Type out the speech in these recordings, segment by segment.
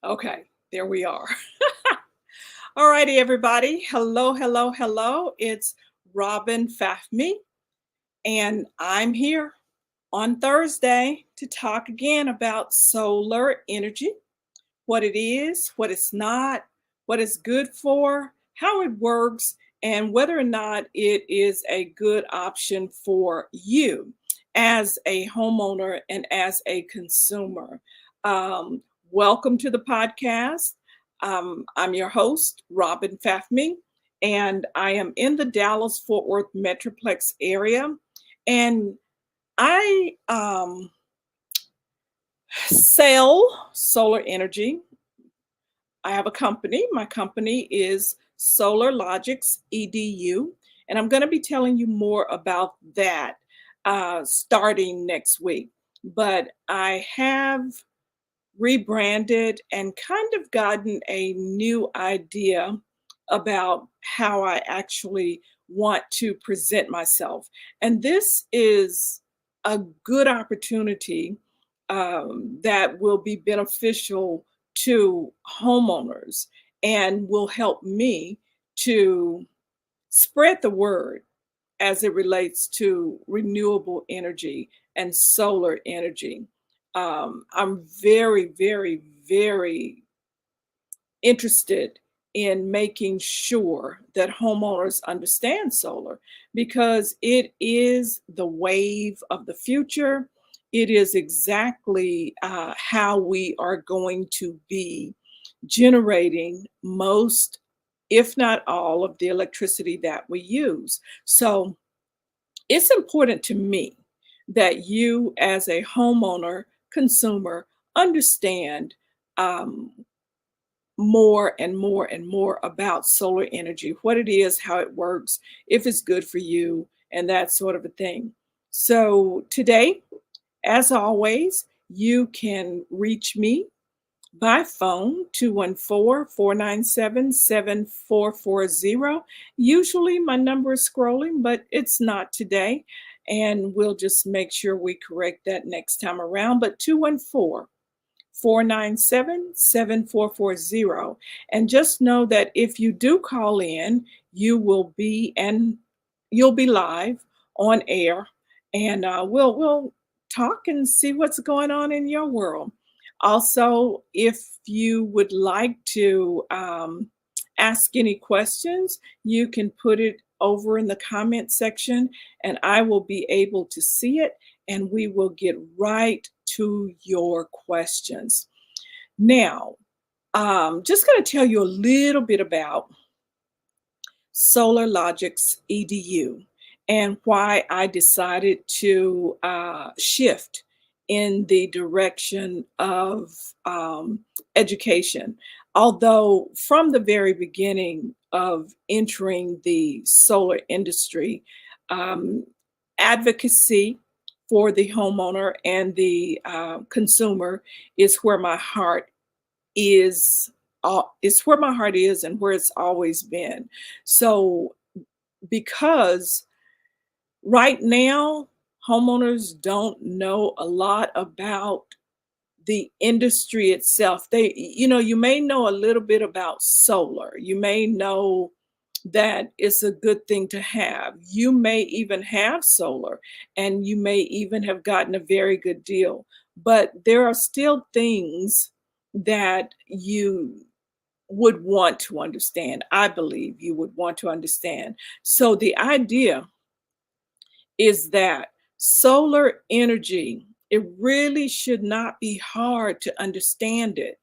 Okay, there we are. All righty, everybody. Hello, hello, hello. It's Robin Fafmi, and I'm here on Thursday to talk again about solar energy, what it is, what it's not, what it's good for, how it works, and whether or not it is a good option for you as a homeowner and as a consumer. Um, Welcome to the podcast. I'm your host, Robin Fafmi, and I am in the Dallas Fort Worth Metroplex area. And I sell solar energy. I have a company. My company is Solar Logics EDU, and I'm going to be telling you more about that starting next week. But I have rebranded and kind of gotten a new idea about how I actually want to present myself. And this is a good opportunity that will be beneficial to homeowners and will help me to spread the word as it relates to renewable energy and solar energy. I'm very, very, very interested in making sure that homeowners understand solar because it is the wave of the future. It is exactly how we are going to be generating most, if not all, of the electricity that we use. So it's important to me that you, as a homeowner, consumer, understand um, more and more and more about solar energy, what it is, how it works, if it's good for you, and that sort of a thing. So today, as always, you can reach me by phone 214-497-7440. Usually my number is scrolling, but it's not today. And we'll just make sure we correct that next time around. But 214-497-7440. And just know that if you do call in, you'll be live on air, and we'll talk and see what's going on in your world. Also, if you would like to ask any questions, you can put it over in the comment section, and I will be able to see it, and we will get right to your questions. Now, just going to tell you a little bit about Solar Logics EDU and why I decided to shift in the direction of education. Although, from the very beginning of entering the solar industry, um, advocacy for the homeowner and the consumer is where my heart is. It's where my heart is and where it's always been. So, because right now homeowners don't know a lot about the industry itself. You may know a little bit about solar. You may know that it's a good thing to have. You may even have solar, and you may even have gotten a very good deal. But there are still things that you would want to understand. I believe you would want to understand. So the idea is that solar energy, it really should not be hard to understand it,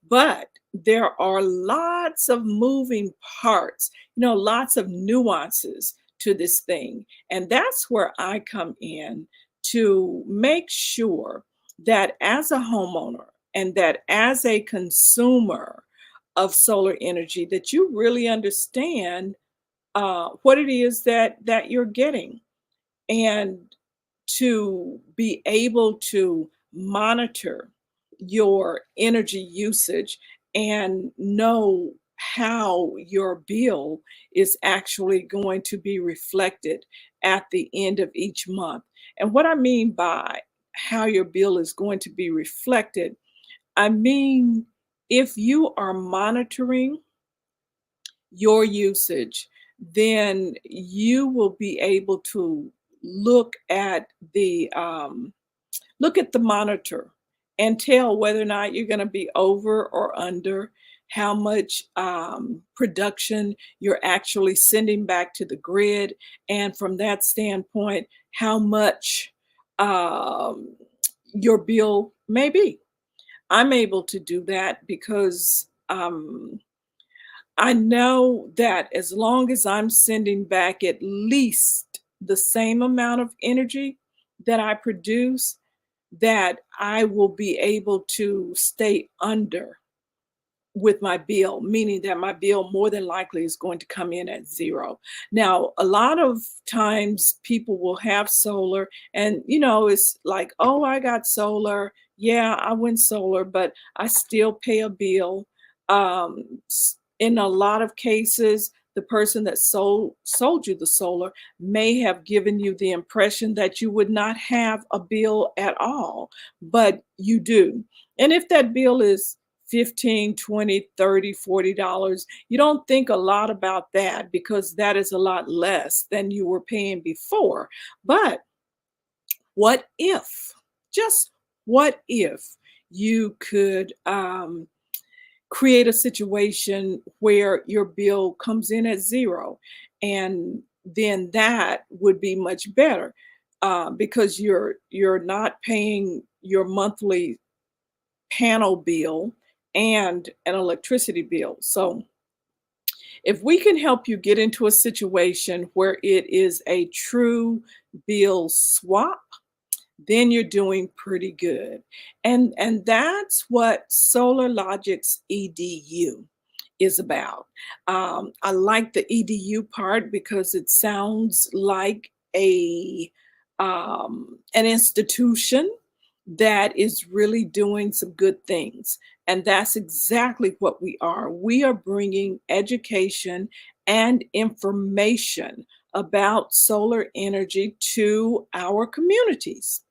but there are lots of moving parts, lots of nuances to this thing. And that's where I come in to make sure that as a homeowner and that as a consumer of solar energy, that you really understand what it is that you're getting, and to be able to monitor your energy usage and know how your bill is actually going to be reflected at the end of each month. And what I mean by how your bill is going to be reflected, I mean If you are monitoring your usage, then you will be able to look at the monitor and tell whether or not you're going to be over or under, how much production you're actually sending back to the grid, and from that standpoint, how much um, your bill may be. I'm able to do that because I know that as long as I'm sending back at least the same amount of energy that I produce, that I will be able to stay under with my bill, meaning that my bill more than likely is going to come in at zero. Now, a lot of times people will have solar and, it's like, oh, I got solar. Yeah, I went solar, but I still pay a bill. In a lot of cases, the person that sold you the solar may have given you the impression that you would not have a bill at all, but you do. And if that bill is 15, 20, 30, $40, you don't think a lot about that because that is a lot less than you were paying before. But what if, just what if you could create a situation where your bill comes in at zero? And then that would be much better because you're not paying your monthly panel bill and an electricity bill. So if we can help you get into a situation where it is a true bill swap, then you're doing pretty good. And that's what Solar Logic's EDU is about. I like the EDU part because it sounds like an institution that is really doing some good things. And that's exactly what we are. We are bringing education and information about solar energy to our communities.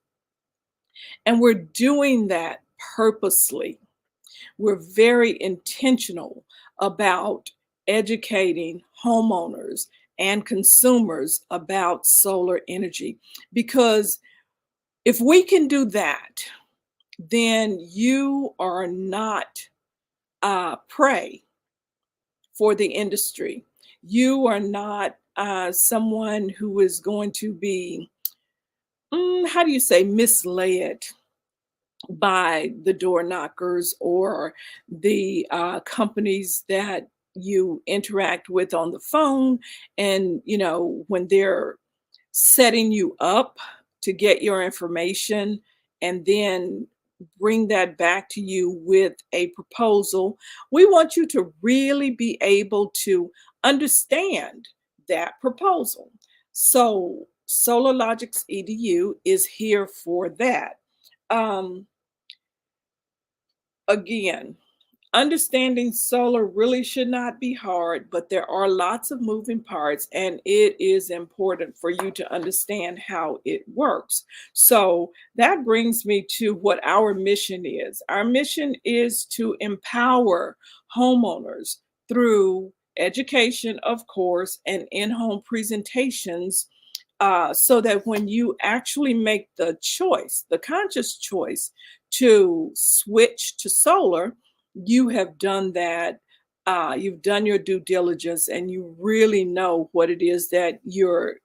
And we're doing that purposely. We're very intentional about educating homeowners and consumers about solar energy. Because if we can do that, then you are not prey for the industry. You are not someone who is going to be, how do you say, misled by the door knockers or the companies that you interact with on the phone. And, when they're setting you up to get your information and then bring that back to you with a proposal, we want you to really be able to understand that proposal. So, Solar Logic's EDU is here for that. Um, Again, understanding solar really should not be hard, but there are lots of moving parts, and it is important for you to understand how it works. So that brings me to what our mission is. Our mission is to empower homeowners through education, of course, and in-home presentations so that when you actually make the choice, the conscious choice to switch to solar, you have done that. You've done your due diligence and you really know what it is that you're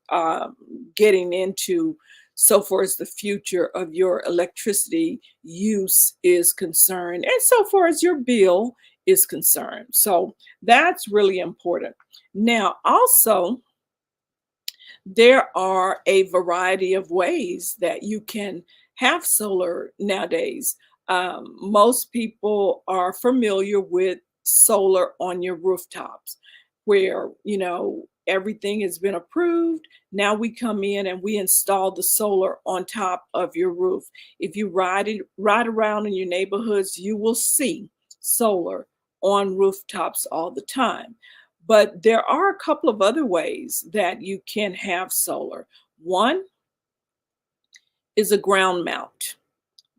getting into so far as the future of your electricity use is concerned, and so far as your bill is concerned. So that's really important. Now, also, there are a variety of ways that you can have solar nowadays. Most people are familiar with solar on your rooftops, where everything has been approved. Now we come in and we install the solar on top of your roof. If you ride around in your neighborhoods, you will see solar on rooftops all the time. But there are a couple of other ways that you can have solar. One is a ground mount.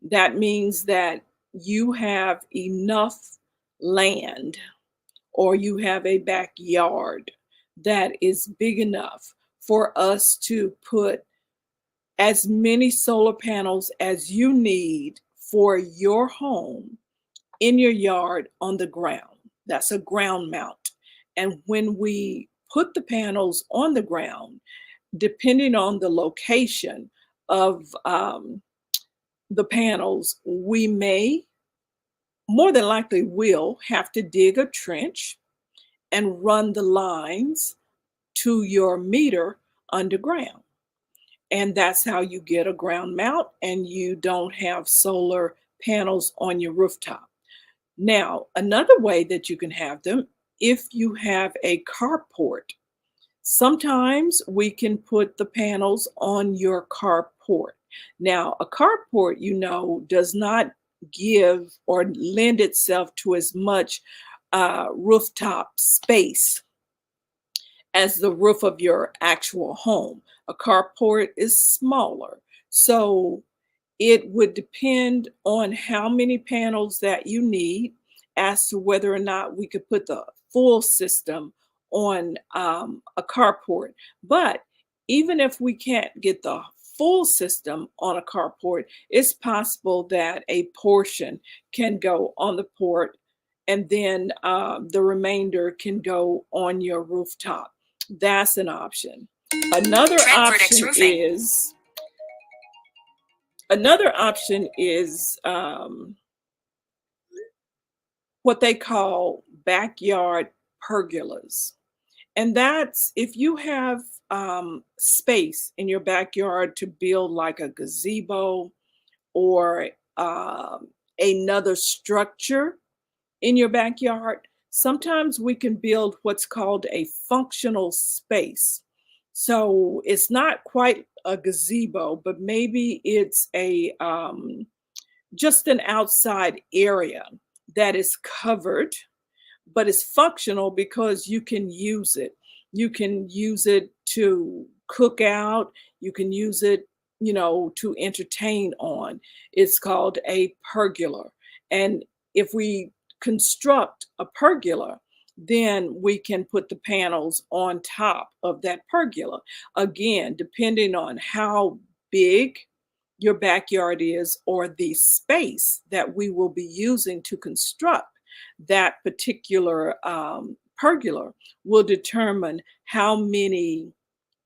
That means that you have enough land or you have a backyard that is big enough for us to put as many solar panels as you need for your home in your yard on the ground. That's a ground mount. And when we put the panels on the ground, depending on the location of the panels, we may, more than likely will, have to dig a trench and run the lines to your meter underground. And that's how you get a ground mount and you don't have solar panels on your rooftop. Now, another way that you can have them, if you have a carport, sometimes we can put the panels on your carport. Now, a carport, does not give or lend itself to as much rooftop space as the roof of your actual home. A carport is smaller. So it would depend on how many panels that you need as to whether or not we could put the full system on a carport. But even if we can't get the full system on a carport, it's possible that a portion can go on the port and then the remainder can go on your rooftop. That's an option. Another option is Another option is what they call backyard pergolas. And that's if you have space in your backyard to build like a gazebo or another structure in your backyard, sometimes we can build what's called a functional space. So it's not quite a gazebo, but maybe it's a just an outside area that is covered, but it's functional because you can use it. You can use it to cook out. You can use it, to entertain on. It's called a pergola. And if we construct a pergola, then we can put the panels on top of that pergola. Again, depending on how big your backyard is or the space that we will be using to construct that particular pergola will determine how many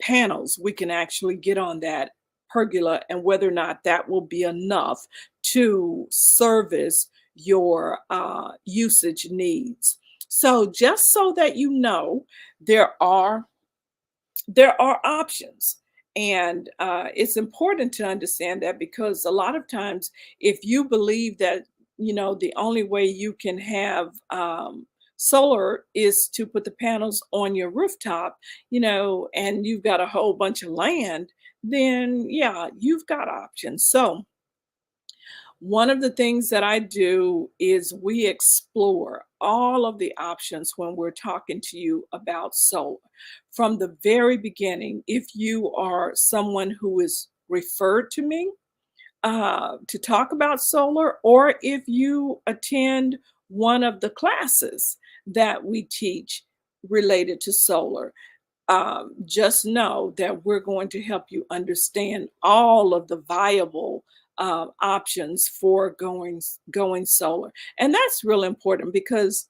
panels we can actually get on that pergola and whether or not that will be enough to service your usage needs. So just so that you know, there are options. And it's important to understand that because a lot of times, if you believe that, the only way you can have solar is to put the panels on your rooftop, and you've got a whole bunch of land, then yeah, you've got options. So one of the things that I do is we explore all of the options when we're talking to you about solar. From the very beginning, if you are someone who is referred to me to talk about solar, or if you attend one of the classes that we teach related to solar, just know that we're going to help you understand all of the viable options for going solar. And that's real important because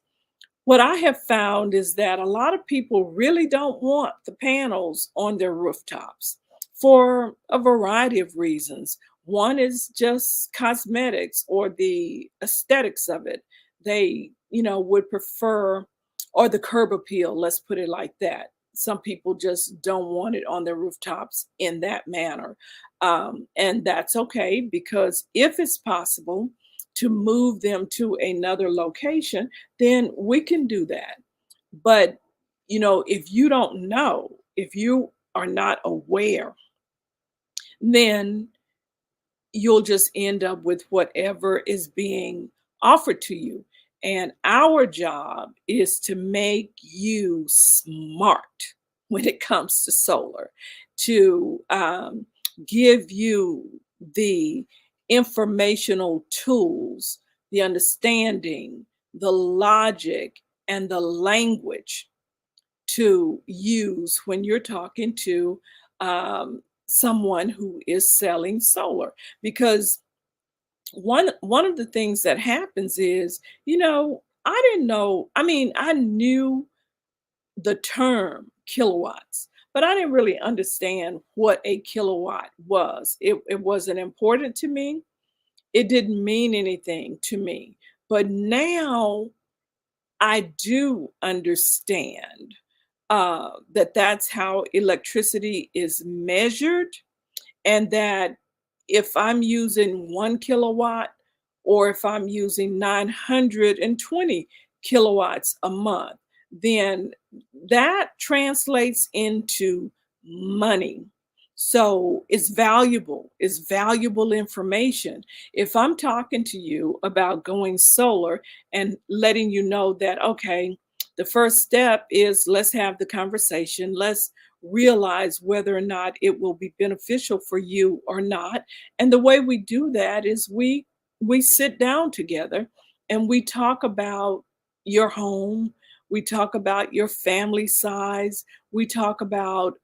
what I have found is that a lot of people really don't want the panels on their rooftops for a variety of reasons. One is just cosmetics or the aesthetics of it. They, would prefer, or the curb appeal, let's put it like that. Some people just don't want it on their rooftops in that manner. And that's okay because if it's possible to move them to another location, then we can do that. But, if you don't know, if you are not aware, then you'll just end up with whatever is being offered to you. And our job is to make you smart when it comes to solar, to give you the informational tools, the understanding, the logic and the language to use when you're talking to someone who is selling solar. Because one of the things that happens is, I didn't know. I mean, I knew the term kilowatts, but I didn't really understand what a kilowatt was. It wasn't important to me. It didn't mean anything to me. But now I do understand that that's how electricity is measured, and that if I'm using 1 kilowatt or if I'm using 920 kilowatts a month, then that translates into money. So it's valuable information. If I'm talking to you about going solar and letting you know that, okay, the first step is let's have the conversation. Let's realize whether or not it will be beneficial for you or not. And the way we do that is we sit down together and we talk about your home, we talk about your family size, we talk about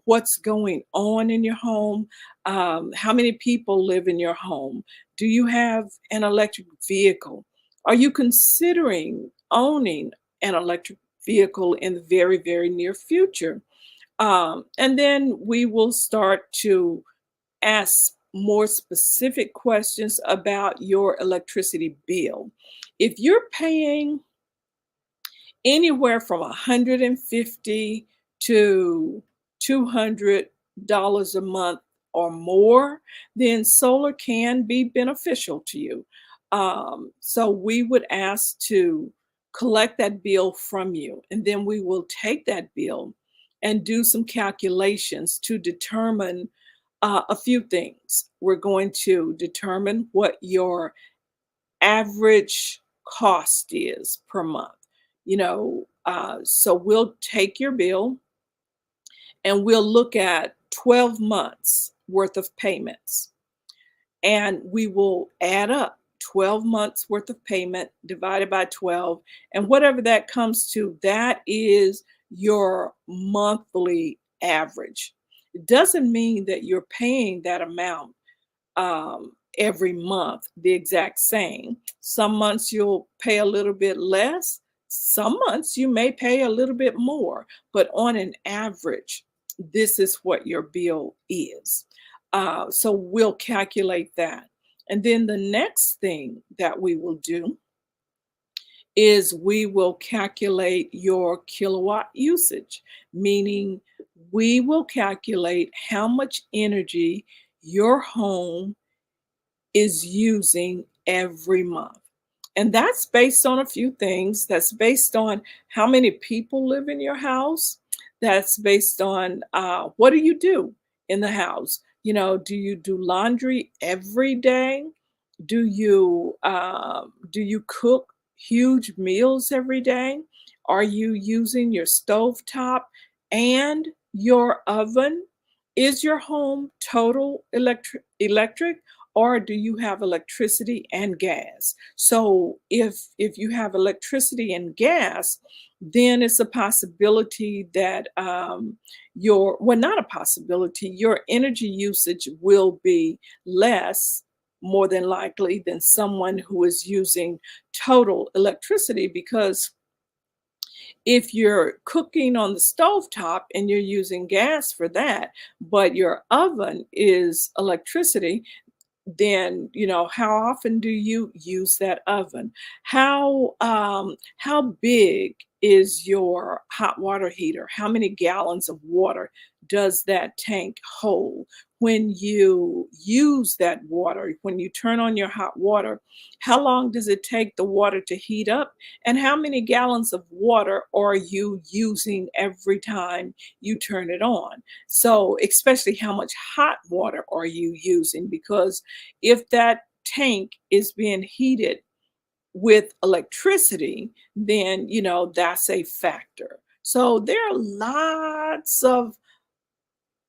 what's going on in your home, how many people live in your home, do you have an electric vehicle, are you considering owning an electric vehicle in the very, very near future. And then we will start to ask more specific questions about your electricity bill. If you're paying anywhere from 150 to $200 a month or more, then solar can be beneficial to you. So we would ask to collect that bill from you, and then we will take that bill and do some calculations to determine a few things. We're going to determine what your average cost is per month. So we'll take your bill and we'll look at 12 months worth of payments, and we will add up 12 months worth of payment divided by 12, and whatever that comes to, that is your monthly average. It doesn't mean that you're paying that amount every month the exact same. Some months you'll pay a little bit less. Some months you may pay a little bit more, but on an average, this is what your bill is. So we'll calculate that. And then the next thing that we will do is we will calculate your kilowatt usage, meaning we will calculate how much energy your home is using every month. And that's based on a few things. That's based on how many people live in your house. That's based on what do you do in the house? Do you do laundry every day? Do you cook huge meals every day? Are you using your stove top and your oven? Is your home total electric, or do you have electricity and gas? So if you have electricity and gas, then it's a possibility that not a possibility, your energy usage will be less, more than likely, than someone who is using total electricity. Because if you're cooking on the stove top and you're using gas for that, but your oven is electricity, then how often do you use that oven? How big is your hot water heater? How many gallons of water does that tank hold? When you use that water, when you turn on your hot water, how long does it take the water to heat up, and how many gallons of water are you using every time you turn it on? So especially how much hot water are you using? Because if that tank is being heated with electricity, then that's a factor. So there are lots of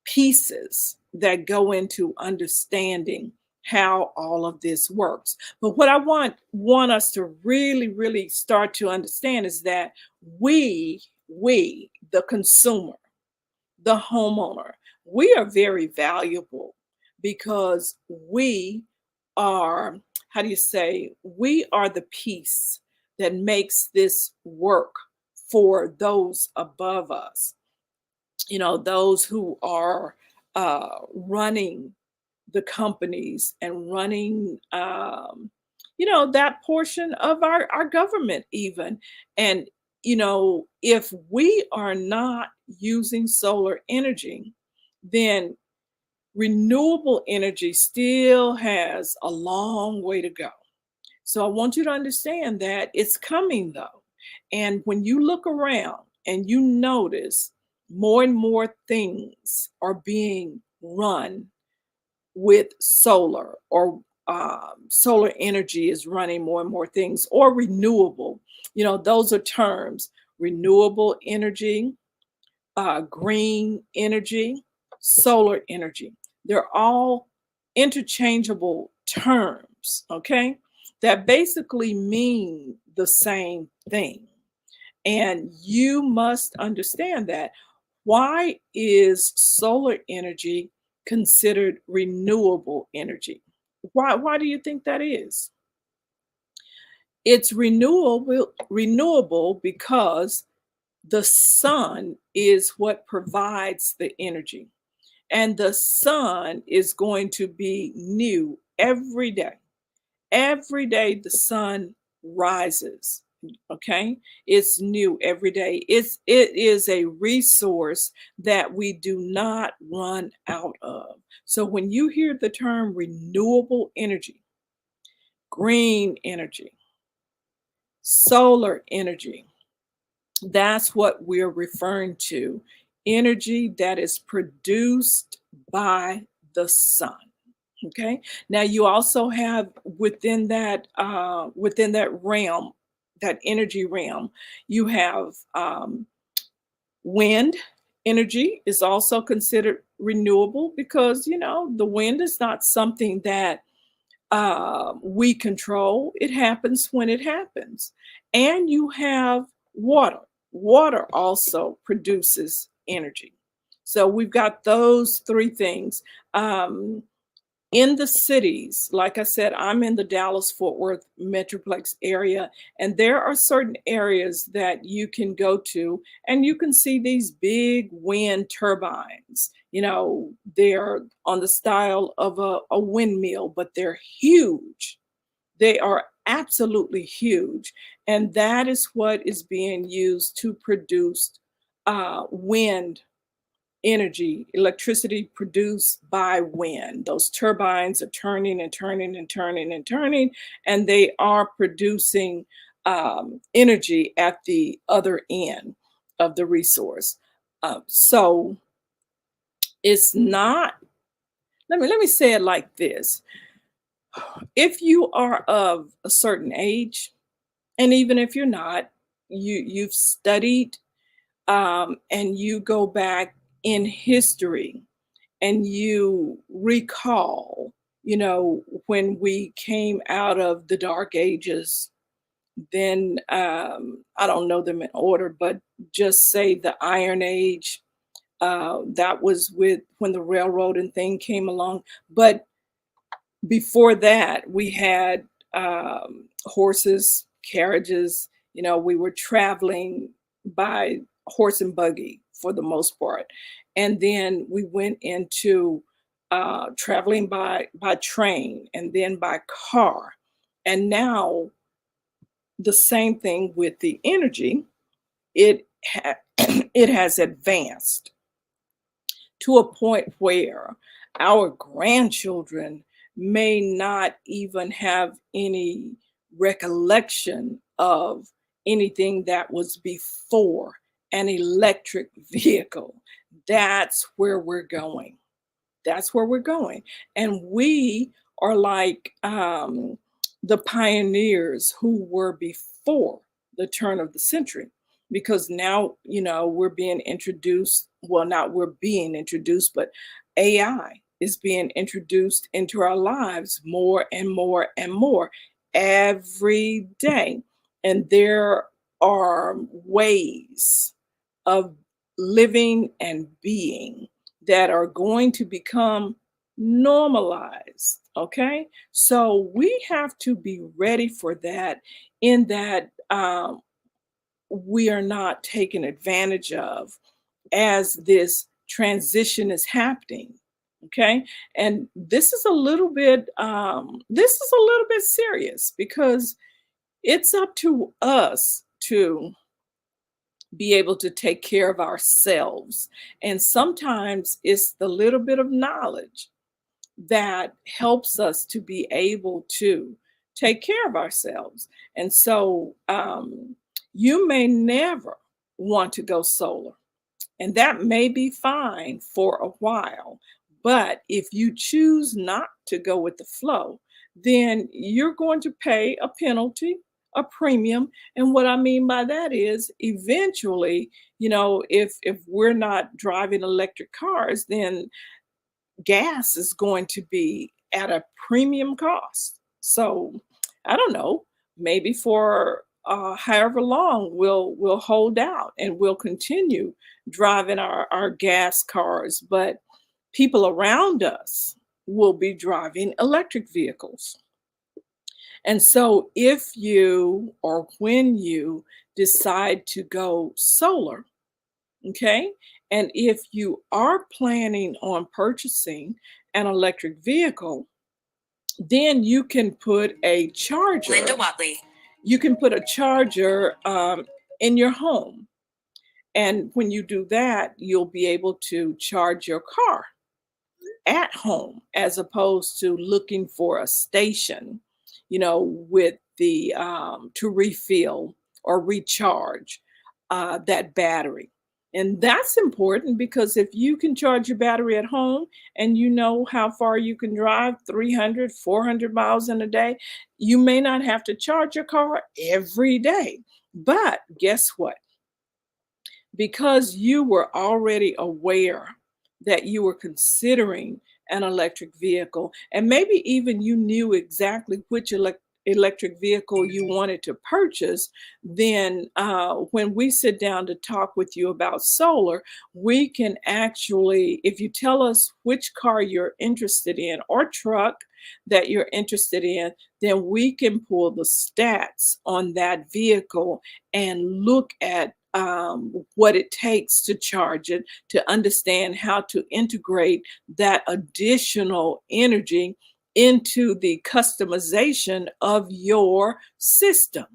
pieces that go into understanding how all of this works. But what I want us to really start to understand is that we the consumer, the homeowner, we are very valuable because we are, how do you say, we are the piece that makes this work for those above us, those who are running the companies and running, that portion of our government, even. And, if we are not using solar energy, then renewable energy still has a long way to go. So I want you to understand that it's coming though. And when you look around and you notice more and more things are being run with solar, or solar energy is running more and more things, or renewable, those are terms: renewable energy, green energy, solar energy. They're all interchangeable terms, okay, that basically mean the same thing. And you must understand that. Why is solar energy considered renewable energy? Why do you think that is? It's renewable because the sun is what provides the energy. And the sun is going to be new every day. Every day the sun rises. Okay, it's new every day. It is a resource that we do not run out of. So when you hear the term renewable energy, green energy, solar energy, that's what we're referring to: energy that is produced by the sun. Okay. Now you also have within that realm, that energy realm, you have wind energy is also considered renewable, because the wind is not something that we control. It happens when it happens. And you have water. Water also produces energy. So we've got those three things. In the cities, like I said, I'm in the Dallas Fort Worth Metroplex area, and there are certain areas that you can go to and you can see these big wind turbines. They're on the style of a windmill, but they're huge. They are absolutely huge. And that is what is being used to produce wind energy, electricity produced by wind. Those turbines are turning and turning and turning and turning, and they are producing energy at the other end of the resource. So it's not. Let me say it like this: if you are of a certain age, and even if you're not, you've studied, and you go back in history and you recall, when we came out of the dark ages, then I don't know them in order, but just say the Iron Age. That was with when the railroad and thing came along. But before that, we had horses, carriages. We were traveling by horse and buggy for the most part. And then we went into traveling by train, and then by car. And now the same thing with the energy. It has advanced to a point where our grandchildren may not even have any recollection of anything that was before an electric vehicle. That's where we're going. That's where we're going. And we are like the pioneers who were before the turn of the century, because now, we're being introduced. Well, not we're being introduced, but AI. is being introduced into our lives more and more and more every day. And there are ways of living and being that are going to become normalized. Okay. So we have to be ready for that, in that we are not taken advantage of as this transition is happening. Okay. And this is a little bit serious, because it's up to us to be able to take care of ourselves. And sometimes it's the little bit of knowledge that helps us to be able to take care of ourselves. And so you may never want to go solar, and that may be fine for a while. But if you choose not to go with the flow, then you're going to pay a penalty, a premium. And what I mean by that is, eventually, if we're not driving electric cars, then gas is going to be at a premium cost. So I don't know, maybe for however long we'll hold out and we'll continue driving our gas cars, but people around us will be driving electric vehicles. And so if you, or when you decide to go solar, okay, and if you are planning on purchasing an electric vehicle, then you can put a charger. Linda Watley. You can put a charger in your home. And when you do that, you'll be able to charge your car at home, as opposed to looking for a station, with the to refill or recharge that battery. And that's important, because if you can charge your battery at home and you know how far you can drive, 300, 400 miles in a day, you may not have to charge your car every day. But guess what? Because you were already aware that you were considering an electric vehicle, and maybe even you knew exactly which electric vehicle you wanted to purchase, then when we sit down to talk with you about solar, we can actually, if you tell us which car you're interested in or truck that you're interested in, then we can pull the stats on that vehicle and look at what it takes to charge it, to understand how to integrate that additional energy into the customization of your system.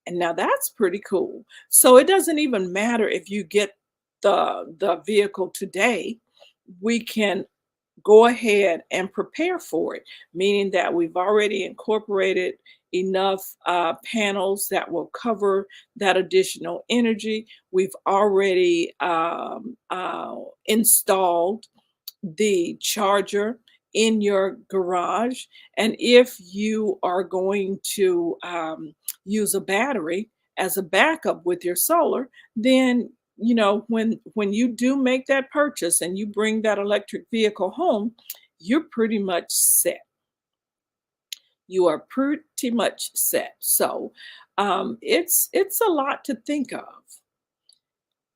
And now that's pretty cool. So it doesn't even matter if you get the vehicle today. We can go ahead and prepare for it, meaning that we've already incorporated enough panels that will cover that additional energy. We've already installed the charger in your garage. And if you are going to use a battery as a backup with your solar, then when you do make that purchase and you bring that electric vehicle home, you're pretty much set. You are pretty much set. So it's a lot to think of.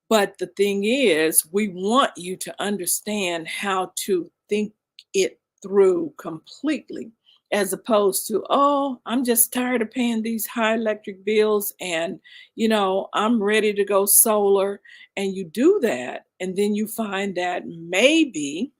But the thing is, we want you to understand how to think it through completely, as opposed to, oh, I'm just tired of paying these high electric bills, and, I'm ready to go solar. And you do that, and then you find that maybe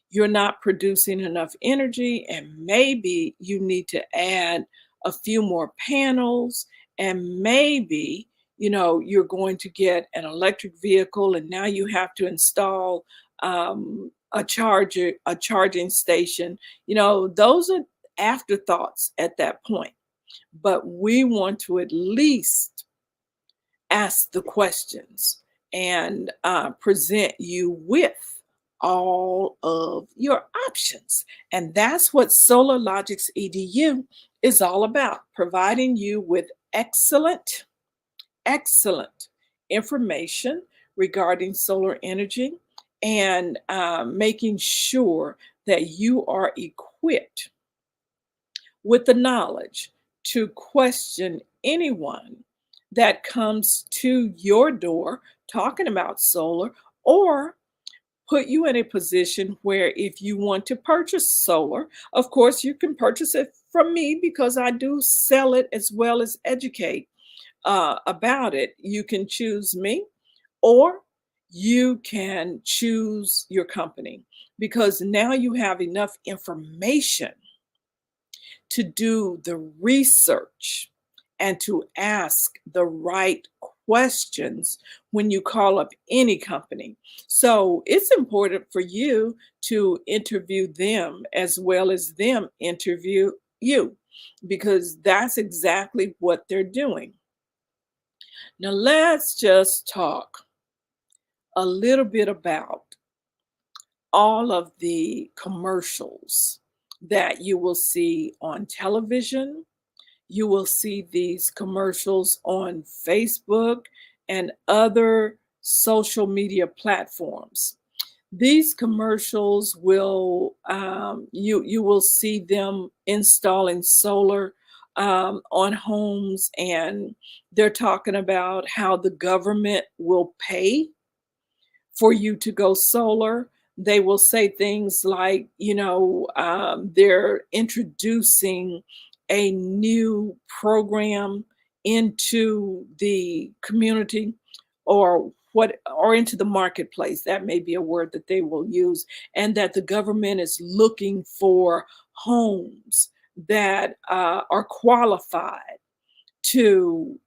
you're not producing enough energy, and maybe you need to add a few more panels, and maybe you're going to get an electric vehicle, and now you have to install a charging station. Those are afterthoughts at that point. But we want to at least ask the questions and present you with all of your options. And that's what Solar Logics EDU is all about, providing you with excellent information regarding solar energy, and making sure that you are equipped with the knowledge to question anyone that comes to your door talking about solar, or put you in a position where if you want to purchase solar, of course, you can purchase it from me because I do sell it as well as educate about it. You can choose me, or you can choose your company, because now you have enough information to do the research and to ask the right questions when you call up any company. So it's important for you to interview them as well as them interview you, because that's exactly what they're doing. Now, let's just talk a little bit about all of the commercials that you will see on television. You will see these commercials on Facebook and other social media platforms. These commercials will you will see them installing solar on homes, and they're talking about how the government will pay for you to go solar. They will say things like, they're introducing a new program into the community, or into the marketplace. That may be a word that they will use, and that the government is looking for homes that are qualified to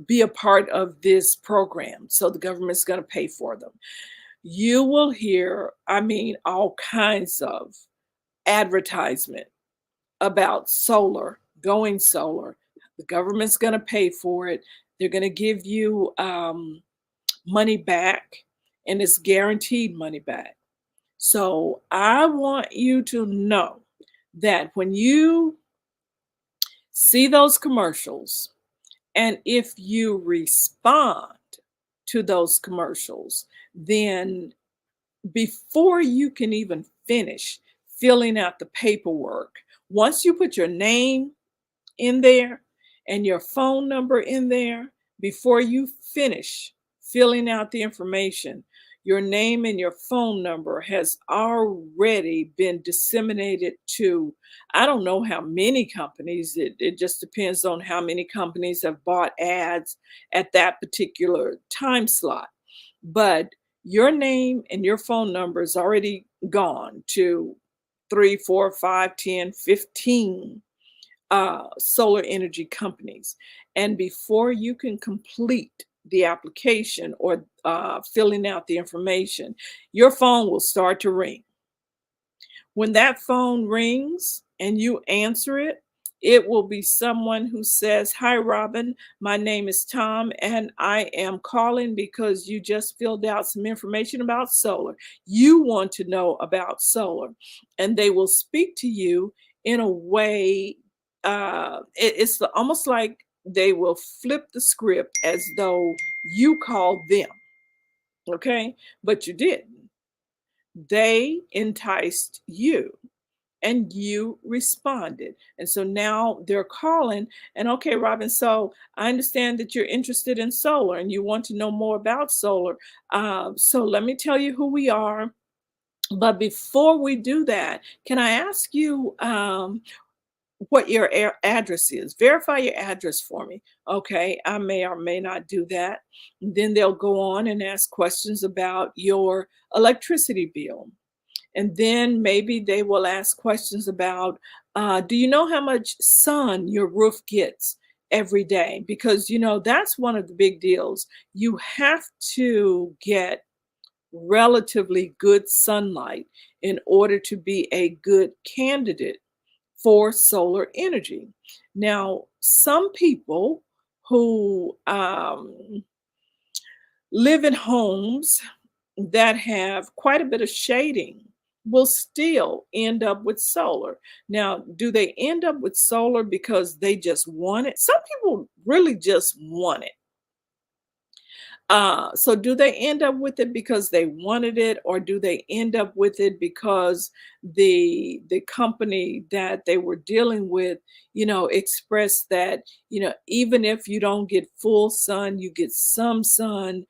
be a part of this program. So the government's going to pay for them. You will hear, I mean, all kinds of advertisement about solar, going solar. The government's going to pay for it. They're going to give you money back, and it's guaranteed money back. So I want you to know that when you see those commercials, and if you respond to those commercials, then before you can even finish filling out the paperwork, once you put your name in there and your phone number in there, before you finish filling out the information, your name and your phone number has already been disseminated to, I don't know how many companies. It just depends on how many companies have bought ads at that particular time slot. But your name and your phone number is already gone to 3, 4, 5, 10, 15 solar energy companies. And before you can complete the application or filling out the information, your phone will start to ring. When that phone rings and you answer it, it will be someone who says, "Hi, Robin. My name is Tom, and I am calling because you just filled out some information about solar. You want to know about solar." And they will speak to you in a way, it's almost like they will flip the script as though you called them, okay? But you didn't. They enticed you and you responded. And so now they're calling, and okay, Robin, so I understand that you're interested in solar and you want to know more about solar. So let me tell you who we are. But before we do that, can I ask you what your address is? Verify your address for me. Okay, I may or may not do that. Then they'll go on and ask questions about your electricity bill. And then maybe they will ask questions about, do you know how much sun your roof gets every day? Because, that's one of the big deals. You have to get relatively good sunlight in order to be a good candidate for solar energy. Now, some people who live in homes that have quite a bit of shading will still end up with solar. Now, do they end up with solar because they just want it? Some people really just want it. So do they end up with it because they wanted it, or do they end up with it because the company that they were dealing with, expressed that, even if you don't get full sun, you get some sun,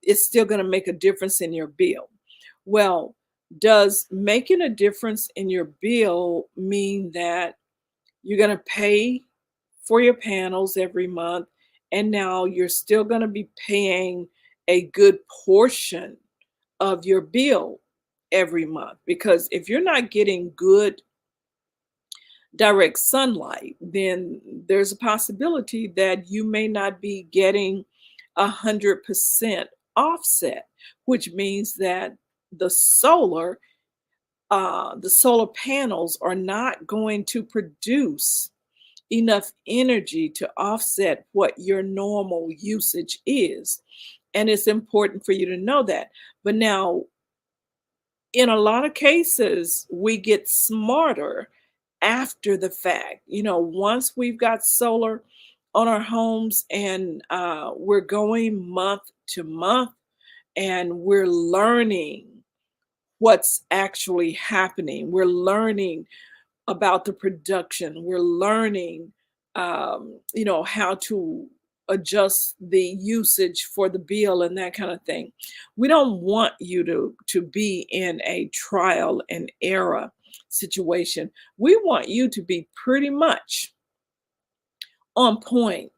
it's still going to make a difference in your bill. Well, does making a difference in your bill mean that you're going to pay for your panels every month, and now you're still going to be paying a good portion of your bill every month? Because if you're not getting good direct sunlight, then there's a possibility that you may not be getting 100% offset, which means that the solar the solar panels are not going to produce enough energy to offset what your normal usage is. And it's important for you to know that. But now, in a lot of cases, we get smarter after the fact. Once we've got solar on our homes, and we're going month to month, and we're learning what's actually happening. We're learning about the production. We're learning, how to adjust the usage for the bill and that kind of thing. We don't want you to be in a trial and error situation. We want you to be pretty much on point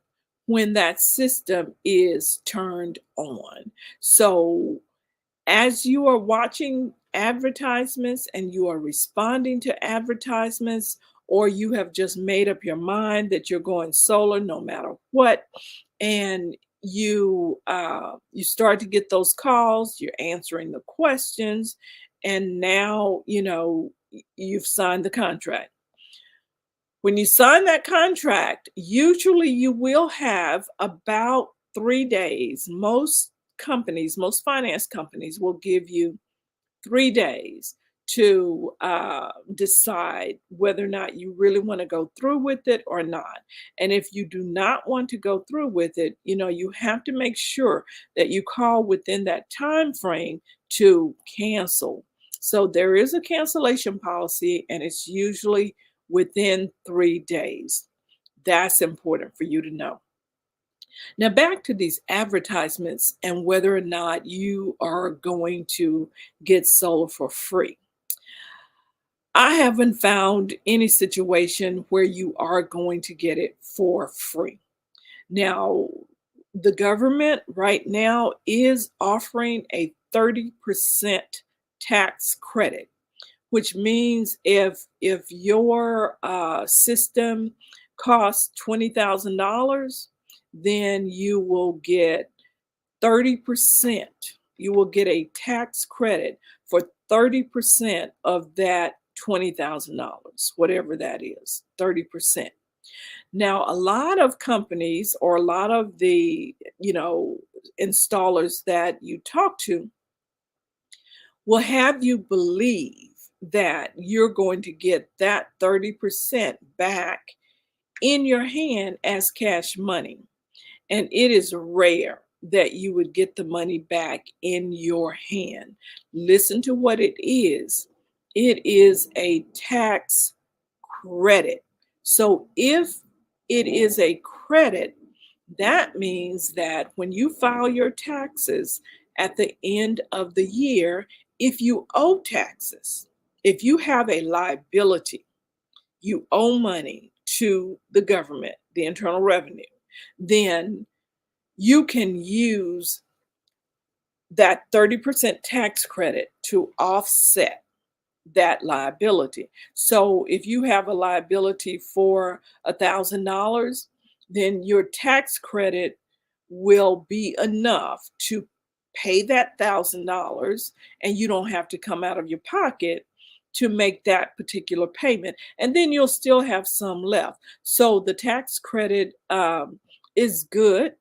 when that system is turned on. So as you are watching advertisements and you are responding to advertisements, or you have just made up your mind that you're going solar no matter what, and you start to get those calls, you're answering the questions, and now you've signed the contract. When you sign that contract, usually you will have about 3 days. Most finance companies will give you 3 days to decide whether or not you really want to go through with it or not. And if you do not want to go through with it, you have to make sure that you call within that time frame to cancel. So there is a cancellation policy, and it's usually within 3 days. That's important for you to know. Now, back to these advertisements and whether or not you are going to get solar for free. I haven't found any situation where you are going to get it for free. Now, the government right now is offering a 30% tax credit, which means if your system costs $20,000, then you will get 30%. You will get a tax credit for 30% of that $20,000, whatever that is, 30%. Now, a lot of companies, or a lot of the, installers that you talk to, will have you believe that you're going to get that 30% back in your hand as cash money. And it is rare that you would get the money back in your hand. Listen to what it is. It is a tax credit. So if it is a credit, that means that when you file your taxes at the end of the year, if you owe taxes, if you have a liability, you owe money to the government, the Internal Revenue, then you can use that 30% tax credit to offset that liability. So if you have a liability for $1,000, then your tax credit will be enough to pay that $1,000, and you don't have to come out of your pocket to make that particular payment. And then you'll still have some left. So the tax credit is good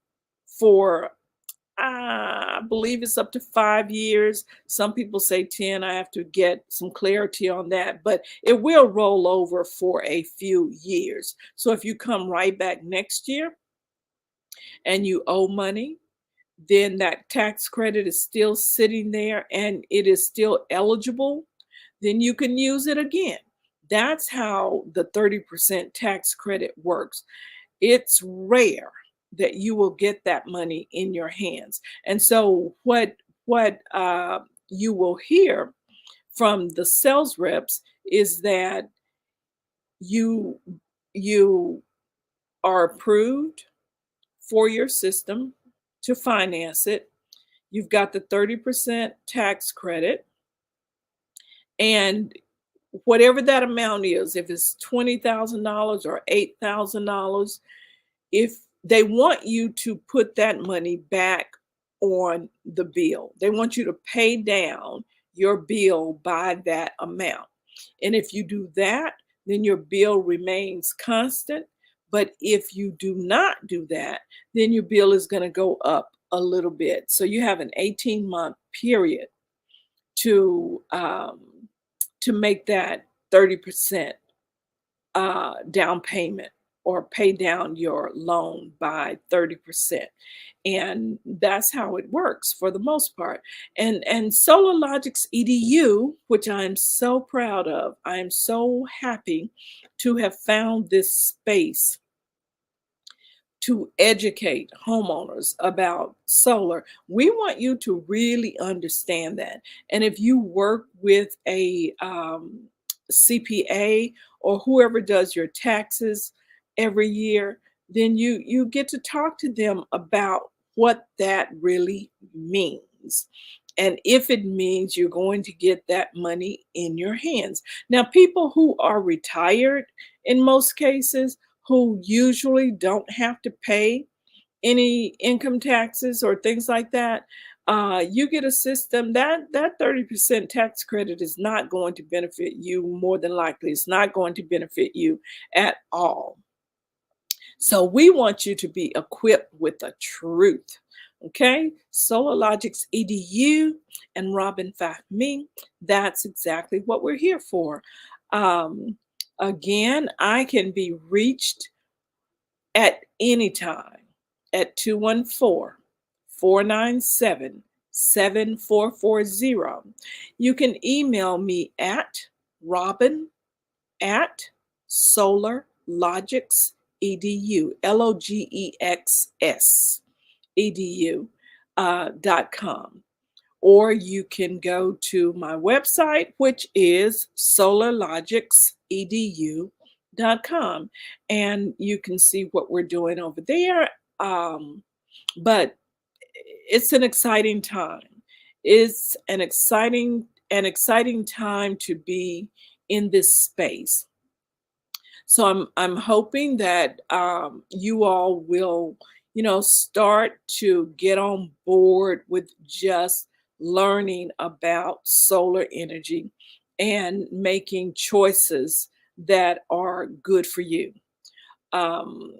for, I believe it's up to 5 years. Some people say 10. I have to get some clarity on that, but it will roll over for a few years. So if you come right back next year and you owe money, then that tax credit is still sitting there and it is still eligible, then you can use it again. That's how the 30% tax credit works. It's rare that you will get that money in your hands. And so what you will hear from the sales reps is that you you are approved for your system to finance it. You've got the 30% tax credit, and whatever that amount is, if it's $20,000 or $8,000, if they want you to put that money back on the bill, they want you to pay down your bill by that amount. And if you do that, then your bill remains constant. But if you do not do that, then your bill is going to go up a little bit. So you have an 18-month period to make that 30% down payment or pay down your loan by 30%. And that's how it works for the most part. And Solar Logic's EDU, which I'm so proud of, I'm so happy to have found this space to educate homeowners about solar. We want you to really understand that. And if you work with a CPA or whoever does your taxes every year, then you get to talk to them about what that really means. And if it means you're going to get that money in your hands. Now, people who are retired in most cases, who usually don't have to pay any income taxes or things like that, you get a system that 30% tax credit is not going to benefit you. More than likely, it's not going to benefit you at all. So we want you to be equipped with the truth. Okay, Solar Logic's EDU and Robin Fahmy, that's exactly what we're here for. Again, I can be reached at any time at 214-497-7440. You can email me at robin at solarlogics edu, LOGEXS edu.com. Or you can go to my website, which is solarlogicsedu.com, and you can see what we're doing over there. But it's an exciting time. It's an exciting time to be in this space. So I'm hoping that you all will, start to get on board with just learning about solar energy and making choices that are good for you. Um,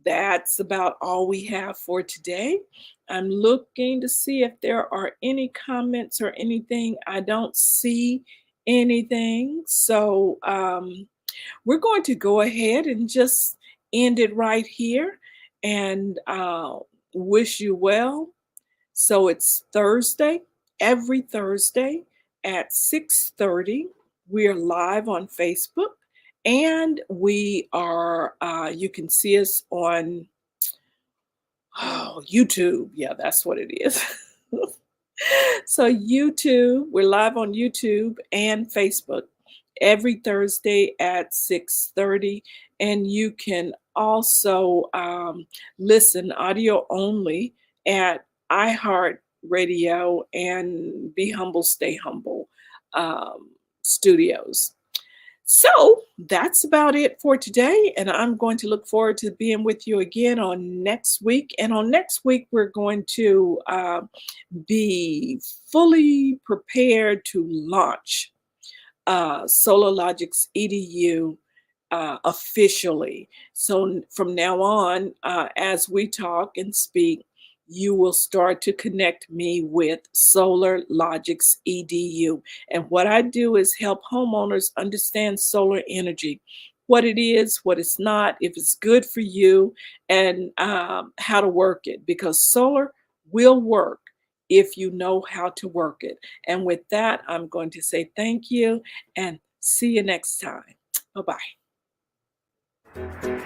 that's about all we have for today. I'm looking to see if there are any comments or anything. I don't see anything. So we're going to go ahead and just end it right here and wish you well. So it's Thursday, every Thursday at 6:30. We're live on Facebook, and we are, you can see us on YouTube. Yeah, that's what it is. So YouTube, we're live on YouTube and Facebook every Thursday at 6:30. And you can also listen audio only at iHeartRadio and Be Humble, Stay Humble studios. So that's about it for today. And I'm going to look forward to being with you again on next week. And on next week, we're going to be fully prepared to launch Solar Logic's EDU officially. So from now on, as we talk and speak, you will start to connect me with Solar Logic's EDU. And what I do is help homeowners understand solar energy, what it is, what it's not, if it's good for you, and how to work it. Because solar will work if you know how to work it. And with that, I'm going to say thank you and see you next time. Bye bye.